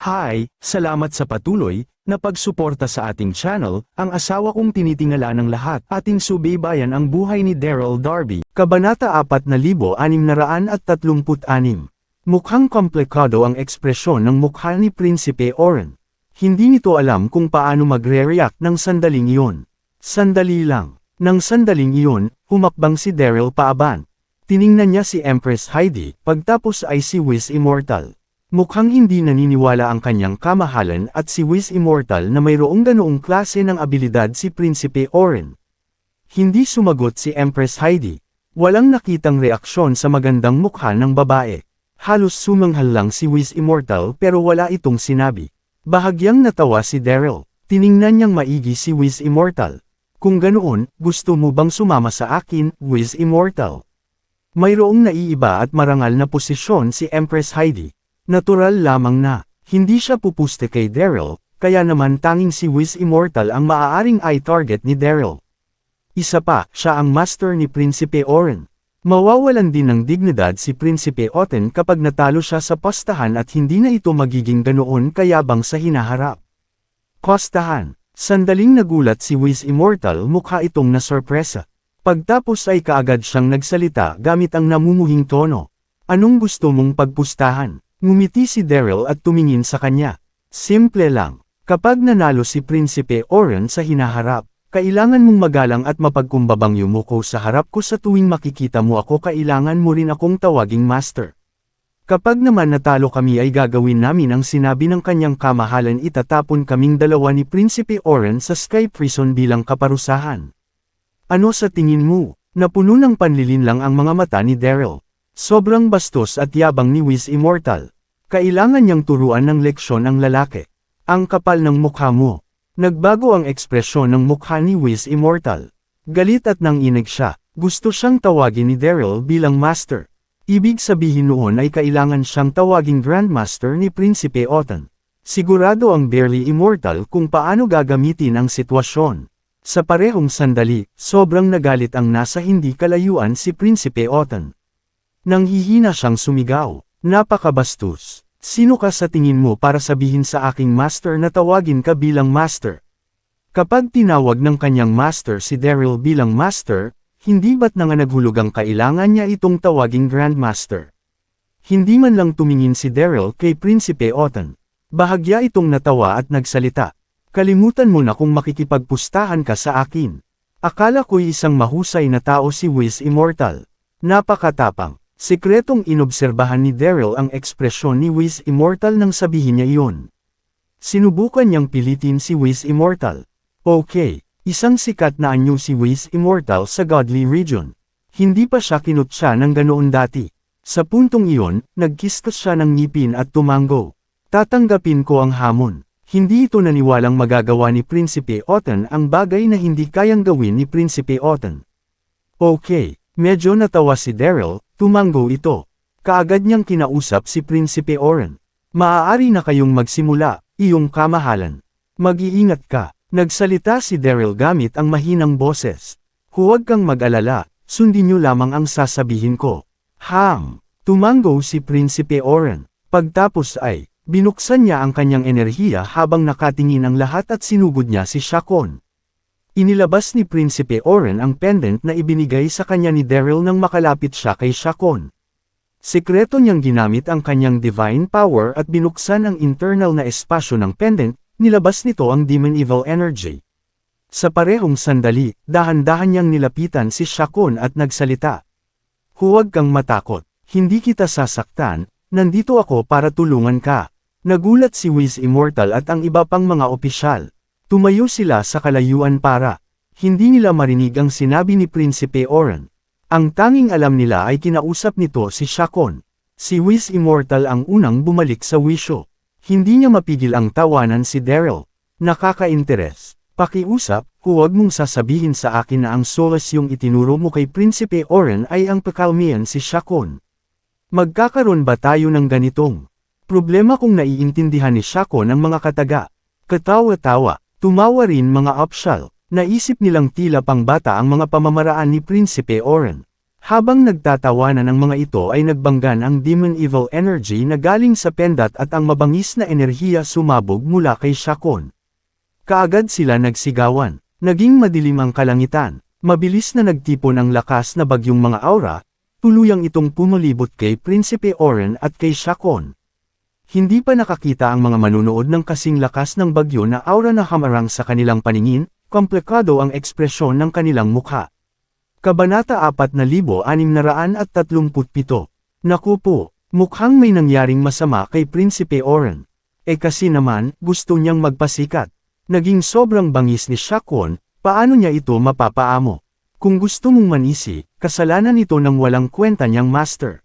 Hi, salamat sa patuloy na pagsuporta sa ating channel. Ang asawa kong tinitingala ng lahat. Ating subaybayan ang buhay ni Daryl Darby. Kabanata 4636. Mukhang komplikado ang ekspresyon ng mukha ni Prinsipe Oren. Hindi nito alam kung paano magre-react ng sandaling iyon. Sandali lang. Nang sandaling iyon, humakbang si Daryl paaban. Tiningnan niya si Empress Heidi, pagtapos ay si Wiz Immortal. Mukhang hindi naniniwala ang kanyang kamahalan at si Wiz Immortal na mayroong ganoong klase ng abilidad si Prinsipe Oren. Hindi sumagot si Empress Heidi. Walang nakitang reaksyon sa magandang mukha ng babae. Halos sumanghal lang si Wiz Immortal pero wala itong sinabi. Bahagyang natawa si Daryl. Tiningnan niyang maigi si Wiz Immortal. Kung ganoon, gusto mo bang sumama sa akin, Wiz Immortal? Mayroong naiiba at marangal na posisyon si Empress Heidi. Natural lamang na, hindi siya pupuste kay Daryl, kaya naman tanging si Wiz Immortal ang maaaring eye target ni Daryl. Isa pa, siya ang master ni Prinsipe Oren. Mawawalan din ng dignidad si Prinsipe Oten kapag natalo siya sa postahan at hindi na ito magiging ganoon kayabang sa hinaharap. Postahan. Sandaling nagulat si Wiz Immortal, mukha itong nasorpresa. Pagtapos ay kaagad siyang nagsalita gamit ang namumuhing tono. Anong gusto mong pagpustahan? Ngumiti si Daryl at tumingin sa kanya. Simple lang. Kapag nanalo si Prinsipe Oren sa hinaharap, kailangan mong magalang at mapagkumbabang yumuko sa harap ko sa tuwing makikita mo ako, kailangan mo rin akong tawaging master. Kapag naman natalo kami ay gagawin namin ang sinabi ng kanyang kamahalan, itatapon kaming dalawa ni Prinsipe Oren sa Sky Prison bilang kaparusahan. Ano sa tingin mo? Napuno ng panlilin lang ang mga mata ni Daryl. Sobrang bastos at yabang ni Wiz Immortal. Kailangan niyang turuan ng leksyon ang lalaki. Ang kapal ng mukha mo. Nagbago ang ekspresyon ng mukha ni Wiz Immortal. Galit at nanginig siya. Gusto siyang tawagin ni Daryl bilang master. Ibig sabihin noon ay kailangan siyang tawaging Grandmaster ni Prinsipe Oten. Sigurado ang Barely Immortal kung paano gagamitin ang sitwasyon. Sa parehong sandali, sobrang nagalit ang nasa hindi kalayuan si Prinsipe Oten. Nanghihina siyang sumigaw. Napakabastos. Sino ka sa tingin mo para sabihin sa aking master na tawagin ka bilang master? Kapag tinawag ng kanyang master si Daryl bilang master, hindi ba't naghulog ang kailangan niya itong tawaging grandmaster? Hindi man lang tumingin si Daryl kay Prinsipe Oten. Bahagya itong natawa at nagsalita. Kalimutan mo na kung makikipagpustahan ka sa akin. Akala ko'y isang mahusay na tao si Wiz Immortal. Napakatapang. Sekretong inobserbahan ni Daryl ang ekspresyon ni Wiz Immortal nang sabihin niya iyon. Sinubukan niyang pilitin si Wiz Immortal. Okay, isang sikat na anyo si Wiz Immortal sa Godly Region. Hindi pa siya kinutya ng ganoon dati. Sa puntong iyon, nagkistos siya ng ngipin at tumango. Tatanggapin ko ang hamon. Hindi ito naniwalang magagawa ni Prinsipe Oten ang bagay na hindi kayang gawin ni Prinsipe Oten. Okay, medyo natawa si Daryl. Tumango ito. Kaagad niyang kinausap si Prinsipe Oren. Maaari na kayong magsimula, iyong kamahalan. Mag-iingat ka. Nagsalita si Daryl gamit ang mahinang boses. Huwag kang mag-alala, sundin niyo lamang ang sasabihin ko. Tumango si Prinsipe Oren. Pagtapos ay, binuksan niya ang kanyang enerhiya habang nakatingin ang lahat at sinugod niya si Shakon. Inilabas ni Prinsipe Oren ang pendant na ibinigay sa kanya ni Daryl nang makalapit siya kay Shakon. Sekreto niyang ginamit ang kanyang divine power at binuksan ang internal na espasyo ng pendant, nilabas nito ang demon evil energy. Sa parehong sandali, dahan-dahan niyang nilapitan si Shakon at nagsalita. Huwag kang matakot, hindi kita sasaktan, nandito ako para tulungan ka. Nagulat si Wiz Immortal at ang iba pang mga opisyal. Tumayo sila sa kalayuan para hindi nila marinig ang sinabi ni Prinsipe Oren. Ang tanging alam nila ay kinausap nito si Shakon. Si Wiz Immortal ang unang bumalik sa wisyo. Hindi niya mapigil ang tawanan si Daryl. Nakaka-interes. Pakiusap, huwag mong sasabihin sa akin na ang solace yung itinuro mo kay Prinsipe Oren ay ang pakalmian si Shakon. Magkakaroon ba tayo ng ganitong problema kung naiintindihan ni Shakon ang mga kataga? Katawa-tawa. Tumawa rin mga opsyal. Naisip nilang tila pang bata ang mga pamamaraan ni Prinsipe Oren. Habang nagtatawanan ang mga ito ay nagbanggan ang demon evil energy na galing sa pendat at ang mabangis na enerhiya sumabog mula kay Shakon. Kaagad sila nagsigawan. Naging madilim ang kalangitan. Mabilis na nagtipon ang lakas na bagyong mga aura, tuluyang itong pumulibot kay Prinsipe Oren at kay Shakon. Hindi pa nakakita ang mga manunood ng kasing lakas ng bagyo na aura na hamarang sa kanilang paningin, komplikado ang ekspresyon ng kanilang mukha. Kabanata 4637. Naku po, mukhang may nangyaring masama kay Prinsipe Oren. Kasi naman, gusto niyang magpasikat. Naging sobrang bangis ni Shakon, paano niya ito mapapaamo? Kung gusto mong manisi, kasalanan ito ng walang kwenta niyang master.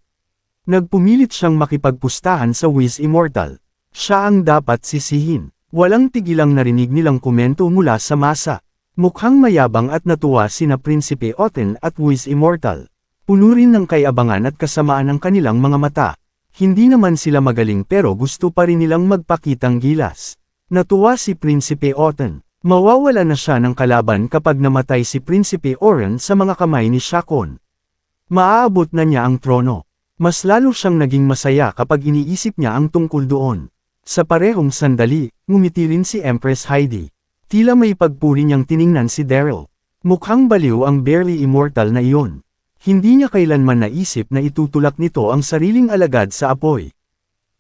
Nagpumilit siyang makipagpustahan sa Wiz Immortal. Siya ang dapat sisihin. Walang tigilang narinig nilang komento mula sa masa. Mukhang mayabang at natuwa sina Prinsipe Oten at Wiz Immortal. Puno rin ng kayabangan at kasamaan ang kanilang mga mata. Hindi naman sila magaling pero gusto pa rin nilang magpakitang gilas. Natuwa si Prinsipe Oten. Mawawala na siya ng kalaban kapag namatay si Prinsipe Oren sa mga kamay ni Shakon. Maaabot na niya ang trono. Mas lalo siyang naging masaya kapag iniisip niya ang tungkol doon. Sa parehong sandali, ngumiti rin si Empress Heidi. Tila may pagpuri niyang tiningnan si Daryl. Mukhang baliw ang barely immortal na iyon. Hindi niya kailanman naisip na itutulak nito ang sariling alagad sa apoy.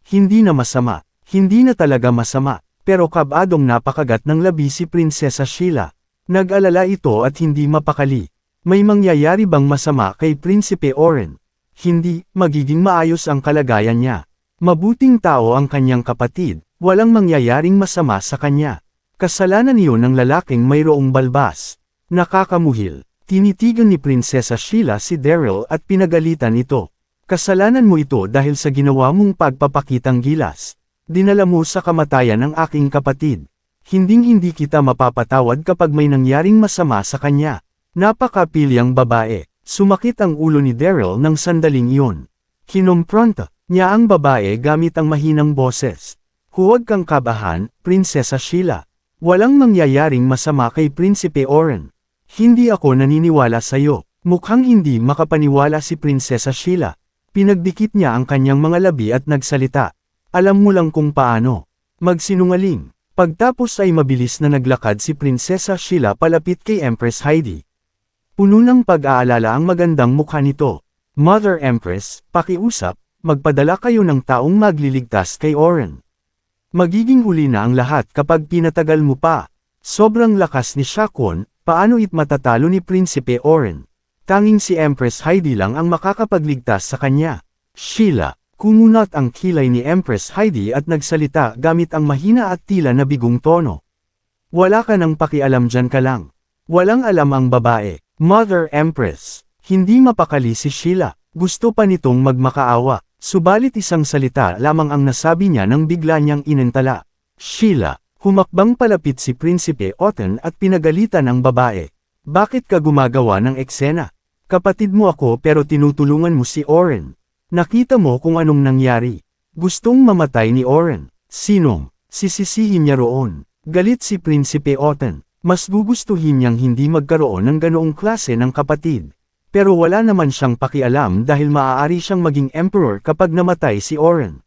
Hindi na masama. Hindi na talaga masama. Pero kabadong napakagat ng labi si Prinsesa Sheila. Nag-alala ito at hindi mapakali. May mangyayari bang masama kay Prinsipe Oren? Hindi, magiging maayos ang kalagayan niya. Mabuting tao ang kanyang kapatid, walang mangyayaring masama sa kanya. Kasalanan iyon ng lalaking mayroong balbas. Nakakamuhil. Tinitigan ni Prinsesa Sheila si Daryl at pinagalitan ito. Kasalanan mo ito dahil sa ginawa mong pagpapakitang gilas. Dinala mo sa kamatayan ang aking kapatid. Hinding-hindi kita mapapatawad kapag may nangyaring masama sa kanya. Napakapilyang babae. Sumakit ang ulo ni Daryl ng sandaling iyon. Kinompronta niya ang babae gamit ang mahinang boses. Huwag kang kabahan, Prinsesa Sheila. Walang mangyayaring masama kay Prinsipe Oren. Hindi ako naniniwala sa'yo. Mukhang hindi makapaniwala si Prinsesa Sheila. Pinagdikit niya ang kanyang mga labi at nagsalita. Alam mo lang kung paano magsinungaling. Pagtapos ay mabilis na naglakad si Prinsesa Sheila palapit kay Empress Heidi. Puno ng pag-aalala ang magandang mukha nito. Mother Empress, pakiusap, magpadala kayo ng taong magliligtas kay Oren. Magiging huli na ang lahat kapag pinatagal mo pa. Sobrang lakas ni Shakon, paano matatalo ni Prinsipe Oren? Tanging si Empress Heidi lang ang makakapagligtas sa kanya. Sheila. Kumunat ang kilay ni Empress Heidi at nagsalita gamit ang mahina at tila na bigong tono. Wala ka nang pakialam dyan ka lang. Walang alam ang babae. Mother Empress. Hindi mapakali si Sheila. Gusto pa nitong magmakaawa. Subalit isang salita lamang ang nasabi niya nang bigla niyang inentala. Sheila. Humakbang palapit si Prinsipe Oten at pinagalitan ang babae. Bakit ka gumagawa ng eksena? Kapatid mo ako pero tinutulungan mo si Oren. Nakita mo kung anong nangyari. Gustong mamatay ni Oren. Sinong sisisihin niya roon? Galit si Prinsipe Oten. Mas gugustuhin niyang hindi magkaroon ng ganoong klase ng kapatid. Pero wala naman siyang pakialam dahil maaari siyang maging emperor kapag namatay si Oren.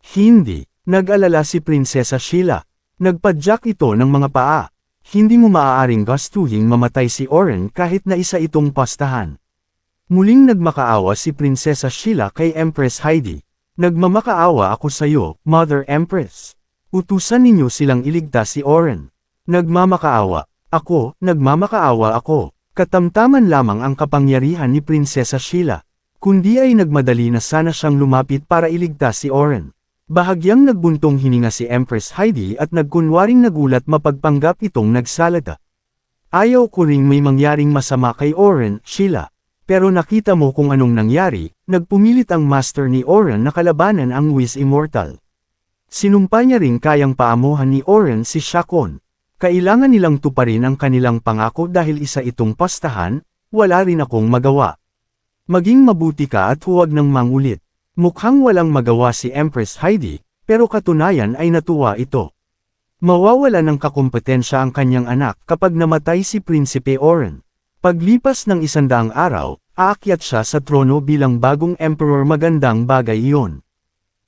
Hindi. Nag-alala si Prinsesa Sheila. Nagpadyak ito ng mga paa. Hindi mo maaaring gastuhin mamatay si Oren kahit na isa itong pastahan. Muling nagmakaawa si Prinsesa Sheila kay Empress Heidi. Nagmamakaawa ako sa iyo, Mother Empress. Utusan ninyo silang iligtas si Oren. Nagmamakaawa ako. Katamtaman lamang ang kapangyarihan ni Prinsesa Sheila. Kundi ay nagmadali na sana siyang lumapit para iligtas si Oren. Bahagyang nagbuntong hininga si Empress Heidi at nagkunwaring nagulat mapagpanggap itong nagsalata. Ayaw ko ring may mangyaring masama kay Oren, Sheila. Pero nakita mo kung anong nangyari, nagpumilit ang master ni Oren na kalabanan ang Wiz Immortal. Sinumpa niya ring kayang paamuhan ni Oren si Shakon. Kailangan nilang tuparin ang kanilang pangako dahil isa itong pastahan, wala rin akong magawa. Maging mabuti ka at huwag nang mangulit. Mukhang walang magawa si Empress Heidi, pero katunayan ay natuwa ito. Mawawala ng kakumpetensya ang kanyang anak kapag namatay si Prinsipe Oren. Paglipas ng 100 araw, aakyat siya sa trono bilang bagong emperor. Magandang bagay iyon.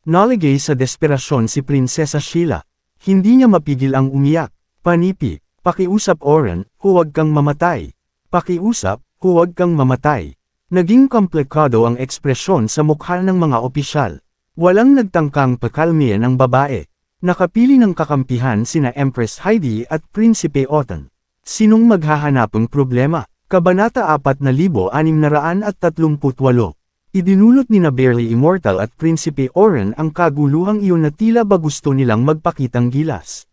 Nalagay sa desperasyon si Prinsesa Sheila. Hindi niya mapigil ang umiyak. Panipi, pakiusap Oren, huwag kang mamatay. Pakiusap, huwag kang mamatay. Naging komplikado ang ekspresyon sa mukha ng mga opisyal. Walang nagtangkang pakalmihan ang babae. Nakapili ng kakampihan sina Empress Heidi at Prinsipe Otton. Sinong maghahanapang problema? Kabanata 4638. Idinulot ni Barely Immortal at Prinsipe Oren ang kaguluhang iyon na tila ba gusto nilang magpakitang gilas.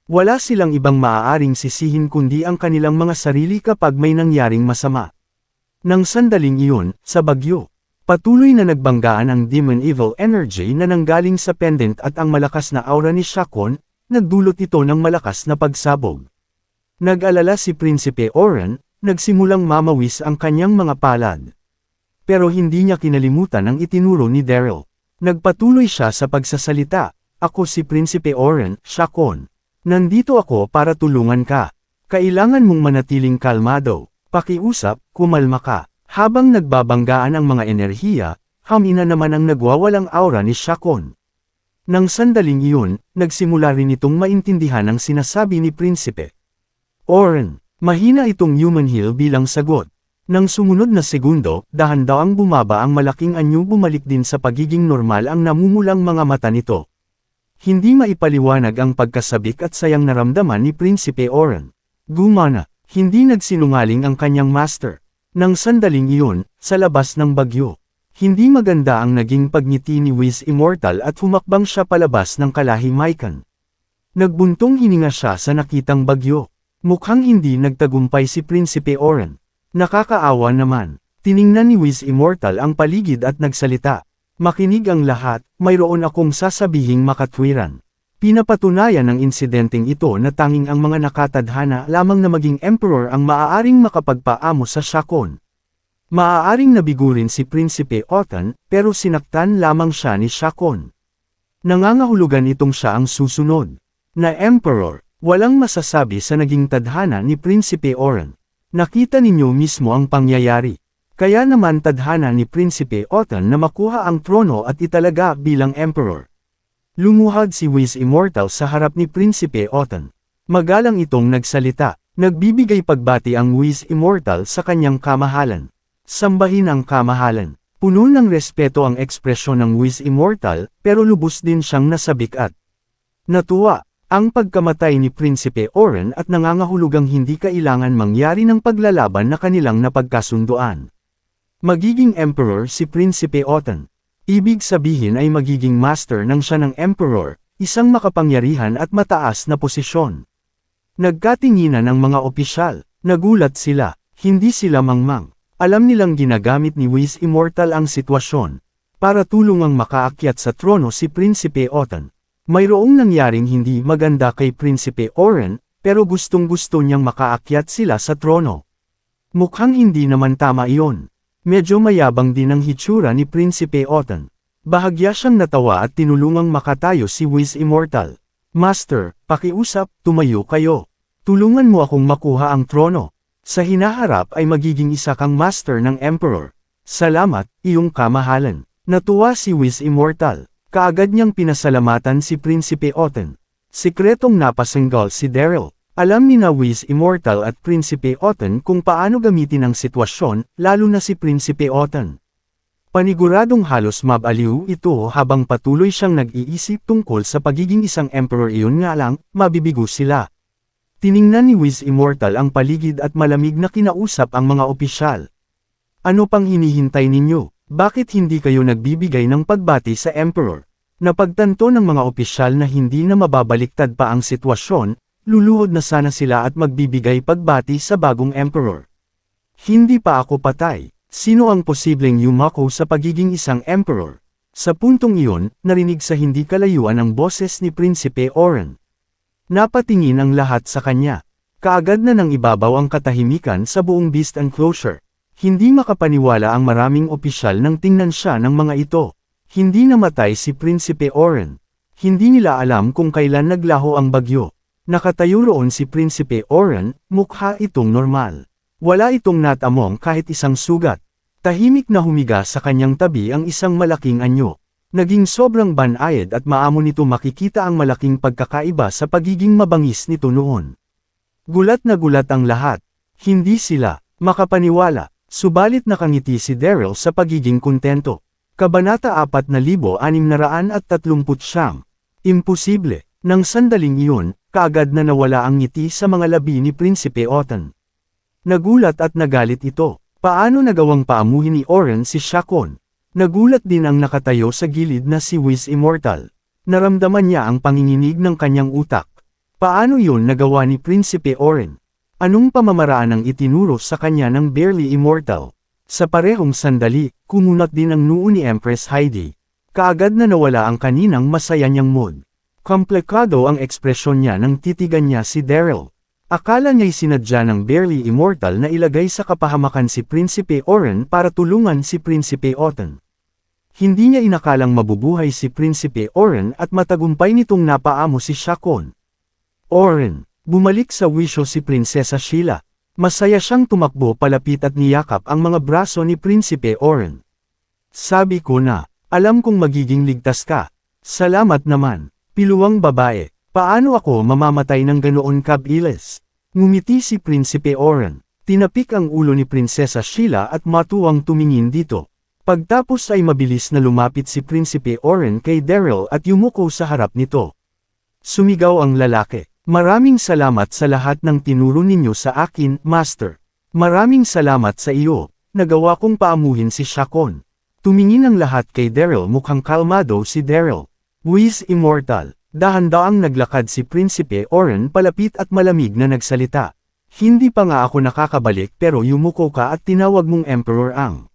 Wala silang ibang maaaring sisihin kundi ang kanilang mga sarili kapag may nangyaring masama. Nang sandaling iyon, sa bagyo, patuloy na nagbanggaan ang demon evil energy na nanggaling sa pendant at ang malakas na aura ni Shakon, nagdulot ito ng malakas na pagsabog. Nag-alala si Prinsipe Oren, nagsimulang mamawis ang kanyang mga palad. Pero hindi niya kinalimutan ang itinuro ni Daryl. Nagpatuloy siya sa pagsasalita, "Ako si Prinsipe Oren, Shakon. Nandito ako para tulungan ka. Kailangan mong manatiling kalmado. Pakiusap, kumalma ka." Habang nagbabanggaan ang mga enerhiya, hamina naman ang nagwawalang aura ni Shakon. Nang sandaling iyon, nagsimula rin itong maintindihan ang sinasabi ni Prinsipe Oren. Mahina itong human heal bilang sagot. Nang sumunod na segundo, dahan-dahang bumaba ang malaking anyo. Bumalik din sa pagiging normal ang namumulang mga mata nito. Hindi maipaliwanag ang pagkasabik at sayang naramdaman ni Prinsipe Oren. Gumana, hindi nagsinungaling ang kanyang master. Nang sandaling iyon, sa labas ng bagyo, hindi maganda ang naging pagngiti ni Wiz Immortal at humakbang siya palabas ng kalahimaikan. Nagbuntong hininga siya sa nakitang bagyo. Mukhang hindi nagtagumpay si Prinsipe Oren. Nakakaawa naman. Tiningnan ni Wiz Immortal ang paligid at nagsalita. "Makinig ang lahat, mayroon akong sasabihing makatwiran." Pinapatunayan ng insidenteng ito na tanging ang mga nakatadhana lamang na maging emperor ang maaaring makapagpaamo sa Shakon. Maaaring nabigurin si Prinsipe Otton, pero sinaktan lamang siya ni Shakon. Nangangahulugan itong siya ang susunod na emperor. Walang masasabi sa naging tadhana ni Prinsipe Oren. Nakita ninyo mismo ang pangyayari. Kaya naman tadhana ni Prinsipe Otton na makuha ang trono at italaga bilang emperor. Lumuhad si Wiz Immortal sa harap ni Prinsipe Otton. Magalang itong nagsalita. Nagbibigay pagbati ang Wiz Immortal sa kanyang kamahalan. Sambahin ang kamahalan. Puno ng respeto ang ekspresyon ng Wiz Immortal, pero lubos din siyang nasabik at natuwa. Ang pagkamatay ni Prinsipe Oren at nangangahulugang hindi kailangan mangyari ng paglalaban na kanilang napagkasunduan. Magiging emperor si Prinsipe Otton. Ibig sabihin ay magiging master ng siya ng emperor, isang makapangyarihan at mataas na posisyon. Nagkatinginan ang mga opisyal. Nagulat sila. Hindi sila mangmang. Alam nilang ginagamit ni Wiz Immortal ang sitwasyon para tulungang makaakyat sa trono si Prinsipe Otton. Mayroong nangyaring hindi maganda kay Prinsipe Oren, pero gustong-gusto niyang makaakyat sila sa trono. Mukhang hindi naman tama iyon. Medyo mayabang din ang hitsura ni Prinsipe Otton. Bahagya siyang natawa at tinulungang makatayo si Wiz Immortal. "Master, pakiusap, tumayo kayo. Tulungan mo akong makuha ang trono. Sa hinaharap ay magiging isa kang master ng emperor. Salamat, iyong kamahalan." Natuwa si Wiz Immortal. Kaagad niyang pinasalamatan si Prinsipe Otton. Sikretong napasanggal si Daryl. Alam ni na Wiz Immortal at Prinsipe Otton kung paano gamitin ang sitwasyon, lalo na si Prinsipe Otton. Paniguradong halos mabaliw ito habang patuloy siyang nag-iisip tungkol sa pagiging isang emperor. Iyon nga lang, mabibigo sila. Tiningnan ni Wiz Immortal ang paligid at malamig na kinausap ang mga opisyal. "Ano pang hinihintay ninyo? Bakit hindi kayo nagbibigay ng pagbati sa emperor?" Napagtanto ng mga opisyal na hindi na mababaliktad pa ang sitwasyon, luluhod na sana sila at magbibigay pagbati sa bagong emperor. "Hindi pa ako patay. Sino ang posibleng yumako sa pagiging isang emperor?" Sa puntong iyon, narinig sa hindi kalayuan ang boses ni Prinsipe Oren. Napatingin ang lahat sa kanya. Kaagad na nang ibabaw ang katahimikan sa buong beast enclosure. Hindi makapaniwala ang maraming opisyal nang tingnan siya ng mga ito. Hindi namatay si Prinsipe Oren. Hindi nila alam kung kailan naglaho ang bagyo. Nakatayo roon si Prinsipe Oren, mukha itong normal. Wala itong natamong kahit isang sugat. Tahimik na humiga sa kanyang tabi ang isang malaking anyo. Naging sobrang banayad at maamo nito makikita ang malaking pagkakaiba sa pagiging mabangis nito noon. Gulat na gulat ang lahat. Hindi sila makapaniwala, subalit nakangiti si Daryl sa pagiging kontento. Kabanata 4639. Imposible. Nang sandaling iyon, kaagad na nawala ang ngiti sa mga labi ni Prinsipe Otton. Nagulat at nagalit ito. Paano nagawang paamuhin ni Oren si Shakon? Nagulat din ang nakatayo sa gilid na si Whis Immortal. Naramdaman niya ang panginginig ng kanyang utak. Paano yun nagawa ni Prinsipe Oren? Anong pamamaraan ang itinuro sa kanya ng Barely Immortal? Sa parehong sandali, kumunat din ang noo ni Empress Heidi. Kaagad na nawala ang kaninang masaya niyang mood. Komplikado ang ekspresyon niya nang titigan niya si Daryl. Akala niya'y sinadya ng Barely Immortal na ilagay sa kapahamakan si Prinsipe Oren para tulungan si Prinsipe Otton. Hindi niya inakalang mabubuhay si Prinsipe Oren at matagumpay nitong napaamo si Shakon. Oren, bumalik sa wisyo si Prinsesa Sheila. Masaya siyang tumakbo palapit at niyakap ang mga braso ni Prinsipe Oren. Sabi ko na, alam kong magiging ligtas ka. Salamat naman, piluwang babae. Paano ako mamamatay ng ganoon kabilis? Ngumiti si Prinsipe Oren. Tinapik ang ulo ni Prinsesa Sheila at matuwang tumingin dito. Pagtapos ay mabilis na lumapit si Prinsipe Oren kay Daryl at yumuko sa harap nito. Sumigaw ang lalaki. Maraming salamat sa lahat ng tinuro ninyo sa akin, Master. Maraming salamat sa iyo. Nagawa kong paamuhin si Shakon. Tumingin ang lahat kay Daryl, mukhang kalmado si Daryl. Whis Immortal. Dahan-daang naglakad si Prinsipe Oren palapit at malamig na nagsalita. Hindi pa nga ako nakakabalik pero yumuko ka at tinawag mong Emperor ang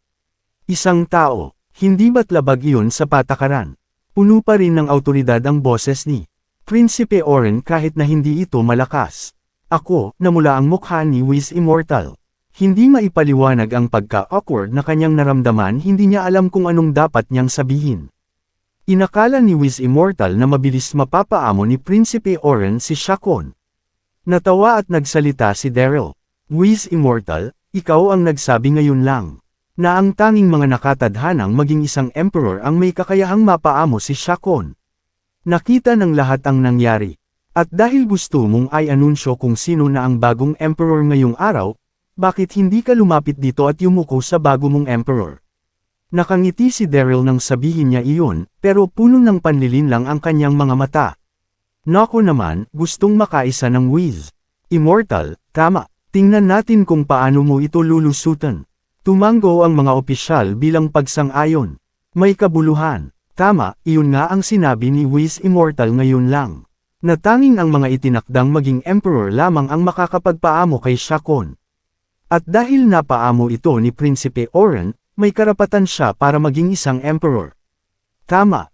isang tao. Hindi ba't labag iyon sa patakaran? Puno pa rin ng autoridad ang boses ni Prinsipe Oren kahit na hindi ito malakas. Ako, namula ang mukha ni Whis Immortal. Hindi maipaliwanag ang pagka-awkward na kanyang naramdaman, hindi niya alam kung anong dapat niyang sabihin. Inakala ni Whis Immortal na mabilis mapapaamo ni Prinsipe Oren si Shakon. Natawa at nagsalita si Daryl. Whis Immortal, ikaw ang nagsabi ngayon lang, na ang tanging mga nakatadhanang maging isang emperor ang may kakayahang mapaamo si Shakon. Nakita ng lahat ang nangyari. At dahil gusto mong ay anunsyo kung sino na ang bagong emperor ngayong araw, bakit hindi ka lumapit dito at yumuko sa bago mong emperor? Nakangiti si Daryl nang sabihin niya iyon, pero puno ng panlilin lang ang kanyang mga mata. Nako naman, gustong makaisa ng Whis Immortal, tama, tingnan natin kung paano mo ito lulusutan. Tumango ang mga opisyal bilang pagsang-ayon. May kabuluhan. Tama, iyon nga ang sinabi ni Whis Immortal ngayon lang. Na tanging ang mga itinakdang maging emperor lamang ang makakapagpaamo kay Shakon. At dahil napaamo ito ni Prinsipe Oren, may karapatan siya para maging isang emperor. Tama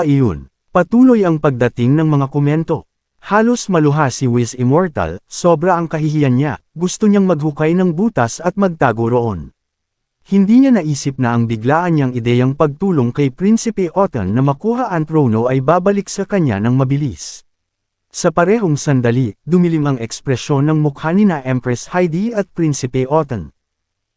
iyon. Patuloy ang pagdating ng mga komento. Halos maluha si Whis Immortal, sobra ang kahihiyan niya, gusto niyang maghukay ng butas at magtago roon. Hindi niya naisip na ang biglaan niyang ideyang pagtulong kay Prinsipe Otton na makuha ang trono ay babalik sa kanya ng mabilis. Sa parehong sandali, dumilim ang ekspresyon ng mukha ni na Empress Heidi at Prinsipe Otton.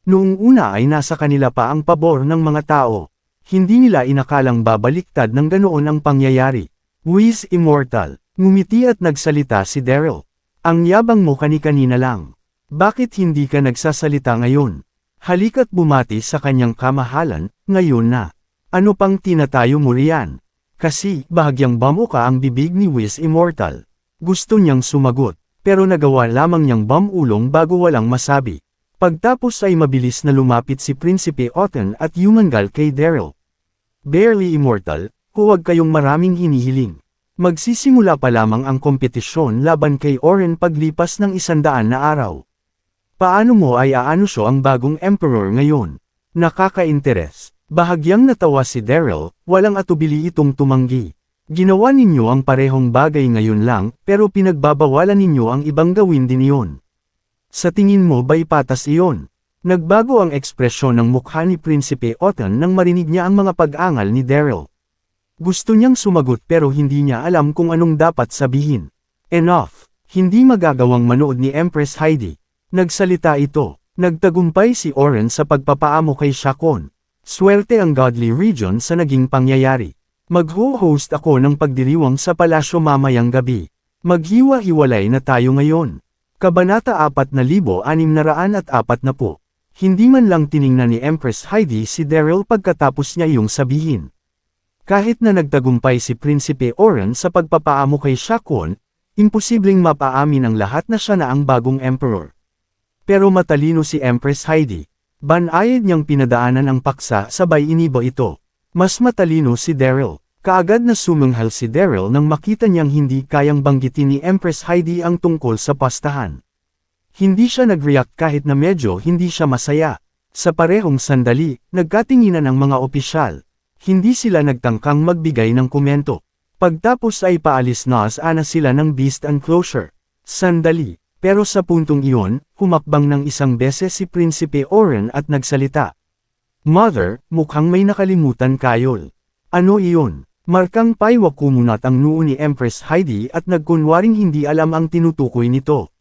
Noong una ay nasa kanila pa ang pabor ng mga tao. Hindi nila inakalang babaliktad ng ganoon ang pangyayari. Whis Immortal, ngumiti at nagsalita si Daryl. Ang yabang mo kani-kanina lang. Bakit hindi ka nagsasalita ngayon? Halika't bumati sa kanyang kamahalan, ngayon na. Ano pang tinatayo mo riyan? Kasi, bahagyang bamuka ang bibig ni Whis Immortal. Gusto niyang sumagot, pero nagawa lamang niyang bamulong bago walang masabi. Pagtapos ay mabilis na lumapit si Prinsipe Otton at yumanggal kay Daryl. Barely Immortal, huwag kayong maraming hinihiling. Magsisimula pa lamang ang kompetisyon laban kay Oren paglipas ng 100 na araw. Paano mo ay aanunsyo ang bagong emperor ngayon? Nakaka-interes. Bahagyang natawa si Daryl, walang atubili itong tumanggi. Ginawa ninyo ang parehong bagay ngayon lang, pero pinagbabawalan ninyo ang ibang gawin din iyon. Sa tingin mo ba'y patas iyon? Nagbago ang ekspresyon ng mukha ni Prinsipe Otton nang marinig niya ang mga pag-angal ni Daryl. Gusto niyang sumagot pero hindi niya alam kung anong dapat sabihin. Enough! Hindi magagawang manood ni Empress Heidi. Nagsalita ito. Nagtagumpay si Oren sa pagpapaamo kay Shakon. Swerte ang Godly Region sa naging pangyayari. Magho-host ako ng pagdiriwang sa palasyo mamayang gabi. Maghiwa-hiwalay na tayo ngayon. Kabanata 4640. Hindi man lang tiningnan ni Empress Heidi si Daryl pagkatapos niya iyong sabihin. Kahit na nagtagumpay si Prinsipe Oren sa pagpapaamo kay Shakon, imposibleng mapaamin ang lahat na siya na ang bagong emperor. Pero matalino si Empress Heidi. Banayad niyang pinadaanan ang paksa sabay iniba ito. Mas matalino si Daryl. Kaagad na sumanghal si Daryl nang makita niyang hindi kayang banggitin ni Empress Heidi ang tungkol sa pastahan. Hindi siya nag-react kahit na medyo hindi siya masaya. Sa parehong sandali, nagkatinginan ang mga opisyal. Hindi sila nagtangkang magbigay ng komento. Pagtapos ay paalis na sila ng Beast Enclosure. Sandali, pero sa puntong iyon, humakbang ng isang beses si Prinsipe Oren at nagsalita. Mother, mukhang may nakalimutan kayol. Ano iyon? Markang paiwakumunat ang noo ni Empress Heidi at nagkunwaring hindi alam ang tinutukoy nito.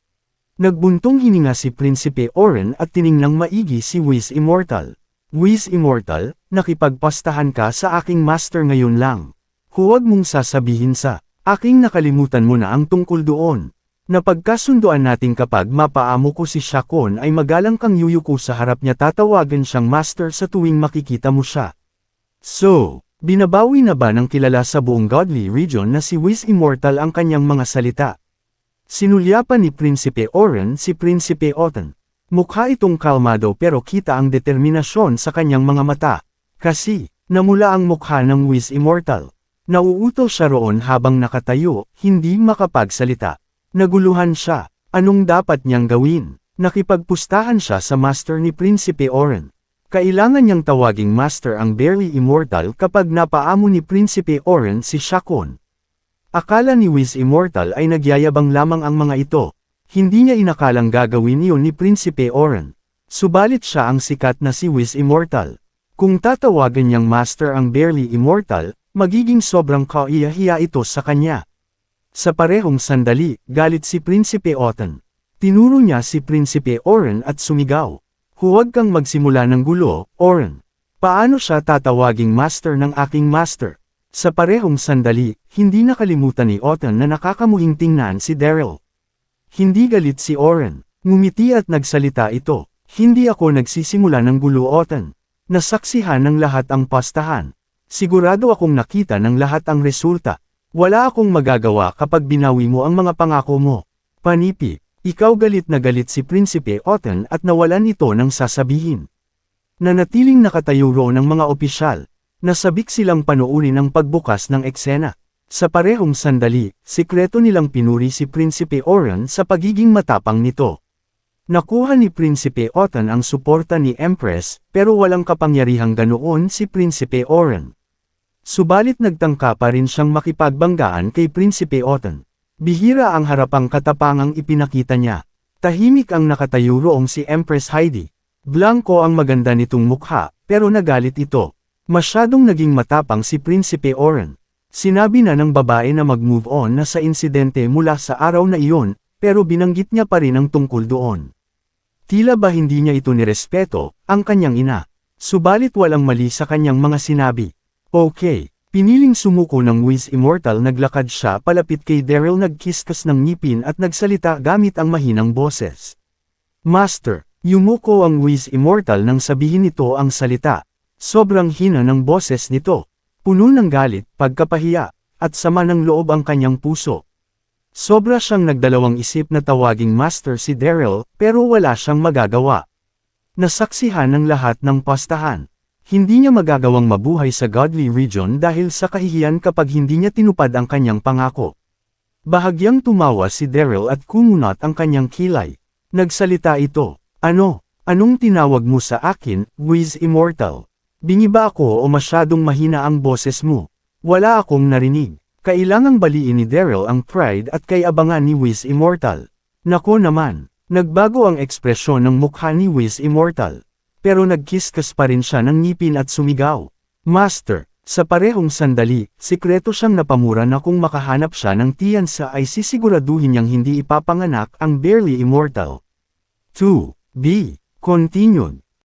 Nagbuntong hininga si Prinsipe Oren at tiningnang maigi si Whis Immortal. Whis Immortal, nakipagpastahan ka sa aking master ngayon lang. Huwag mong sasabihin sa aking nakalimutan mo na ang tungkol doon. Napagkasunduan natin kapag mapaamo ko si Shakon ay magalang kang yuyuko sa harap niya tatawagan siyang master sa tuwing makikita mo siya. So, binabawi na ba ng kilala sa buong Godly Region na si Whis Immortal ang kanyang mga salita? Sinulyapan ni Prinsipe Oren si Prinsipe Oten. Mukha itong kalmado pero kita ang determinasyon sa kanyang mga mata. Kasi, namula ang mukha ng Whis Immortal. Nauutol siya roon habang nakatayo, hindi makapagsalita. Naguluhan siya. Anong dapat niyang gawin? Nakipagpustahan siya sa master ni Prinsipe Oren. Kailangan niyang tawaging master ang barely immortal kapag napaamo ni Prinsipe Oren si Shakon. Akala ni Whis Immortal ay nagyayabang lamang ang mga ito. Hindi niya inakalang gagawin iyon ni Prinsipe Oren. Subalit siya ang sikat na si Whis Immortal. Kung tatawagan niyang master ang barely immortal, magiging sobrang kaiyahiya ito sa kanya. Sa parehong sandali, galit si Prinsipe Oten. Tinuro niya si Prinsipe Oren at sumigaw. Huwag kang magsimula ng gulo, Oren. Paano siya tatawaging master ng aking master? Sa parehong sandali, hindi nakalimutan ni Oten na nakakamuhing tingnan si Daryl. Hindi galit si Oren. Ngumiti at nagsalita ito. Hindi ako nagsisimula ng gulo, Oten. Nasaksihan ng lahat ang pastahan. Sigurado akong nakita ng lahat ang resulta. Wala akong magagawa kapag binawi mo ang mga pangako mo. Panipi, ikaw galit na galit si Prinsipe Oten at nawalan ito ng sasabihin. Nanatiling nakatayo roon ang mga opisyal. Nasabik silang panoorin ang pagbukas ng eksena. Sa parehong sandali, sikreto nilang pinuri si Prinsipe Oren sa pagiging matapang nito. Nakuha ni Prinsipe Oten ang suporta ni Empress, pero walang kapangyarihang ganoon si Prinsipe Oren. Subalit nagtangka pa rin siyang makipagbanggaan kay Prinsipe Oten. Bihira ang harapang katapangang ipinakita niya. Tahimik ang nakatayo roong si Empress Heidi. Blanco ang maganda nitong mukha, pero nagalit ito. Masyadong naging matapang si Prinsipe Oren. Sinabi na ng babae na mag-move on na sa insidente mula sa araw na iyon, pero binanggit niya pa rin ang tungkol doon. Tila ba hindi niya ito nirespeto, ang kanyang ina. Subalit walang mali sa kanyang mga sinabi. Okay, piniling sumuko ng Whis Immortal naglakad siya palapit kay Daryl nagkiskas ng ngipin at nagsalita gamit ang mahinang boses. Master, yumuko ang Whis Immortal nang sabihin nito ang salita. Sobrang hina ng boses nito. Puno ng galit, pagkapahiya, at sama ng loob ang kanyang puso. Sobra siyang nagdalawang isip na tawaging master si Daryl, pero wala siyang magagawa. Nasaksihan ng lahat ng pastahan. Hindi niya magagawang mabuhay sa Godly Region dahil sa kahihiyan kapag hindi niya tinupad ang kanyang pangako. Bahagyang tumawa si Daryl at kumunat ang kanyang kilay. Nagsalita ito. Anong tinawag mo sa akin, Whis Immortal? Bingi ba ako o masyadong mahina ang boses mo? Wala akong narinig. Kailangang baliin ni Daryl ang pride at kay-abangan ni Whis Immortal. Nako naman, nagbago ang ekspresyon ng mukha ni Whis Immortal. Pero nagkiskas pa rin siya ng ngipin at sumigaw. Master, sa parehong sandali, sikreto siyang napamura na kung makahanap siya ng tiyansa ay sisiguraduhin niyang hindi ipapanganak ang barely immortal. 2. B. Continued.